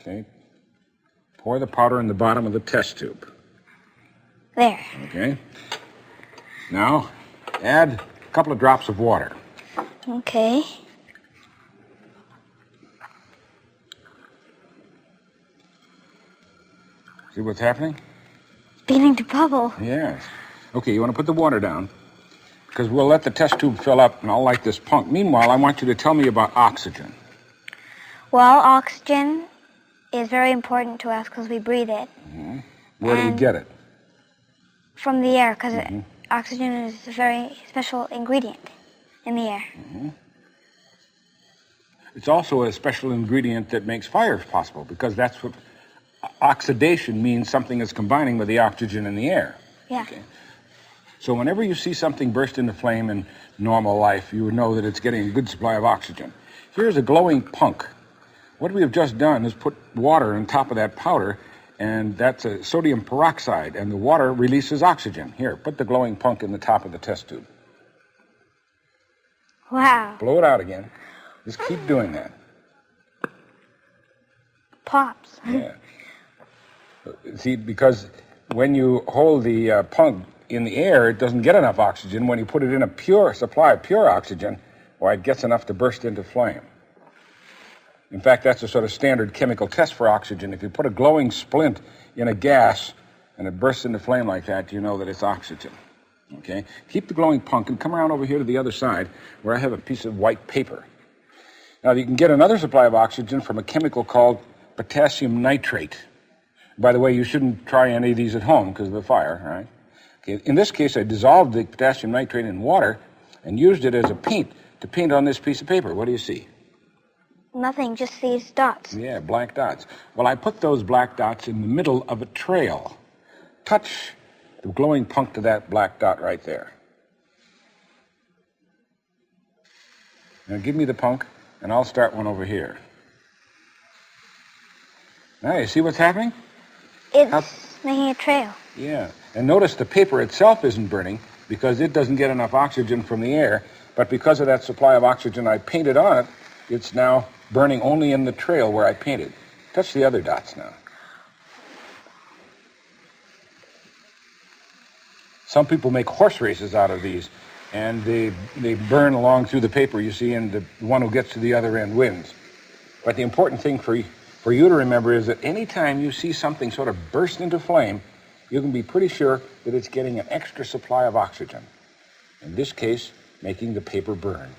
Okay. Pour the powder in the bottom of the test tube. There. Okay. Now, add a couple of drops of water. Okay. See what's happening? Beginning to bubble. Yes. Okay, you want to put the water down, because we'll let the test tube fill up, and I'll light this punk. Meanwhile, I want you to tell me about oxygen. Well, oxygen is very important to us because we breathe it. Mm-hmm. Where do we get it? From the air, because oxygen is a very special ingredient in the air. Mm-hmm. It's also a special ingredient that makes fires possible, because that's what oxidation means. Something is combining with the oxygen in the air. Yeah. Okay. So whenever you see something burst into flame in normal life, you would know that it's getting a good supply of oxygen. Here's a glowing punk. What we have just done is put water on top of that powder, and that's a sodium peroxide, and the water releases oxygen. Here, put the glowing punk in the top of the test tube. Wow. Blow it out again. Just keep doing that. Pops. Yeah. See, because when you hold the punk in the air, it doesn't get enough oxygen. When you put it in a pure supply of pure oxygen, why, it gets enough to burst into flame. In fact, that's a sort of standard chemical test for oxygen. If you put a glowing splint in a gas and it bursts into flame like that, you know that it's oxygen. Okay? Keep the glowing punk and come around over here to the other side where I have a piece of white paper. Now, you can get another supply of oxygen from a chemical called potassium nitrate. By the way, you shouldn't try any of these at home because of the fire, right? Okay, in this case, I dissolved the potassium nitrate in water and used it as a paint to paint on this piece of paper. What do you see? Nothing, just these dots. Yeah, black dots. Well, I put those black dots in the middle of a trail. Touch the glowing punk to that black dot right there. Now give me the punk, and I'll start one over here. Now, you see what's happening? It's making a trail. Yeah, and notice the paper itself isn't burning because it doesn't get enough oxygen from the air, but because of that supply of oxygen I painted on it, it's now burning only in the trail where I painted. Touch the other dots now. Some people make horse races out of these, and they burn along through the paper, you see, and the one who gets to the other end wins. But the important thing for you to remember is that any time you see something sort of burst into flame, you can be pretty sure that it's getting an extra supply of oxygen. In this case, making the paper burn.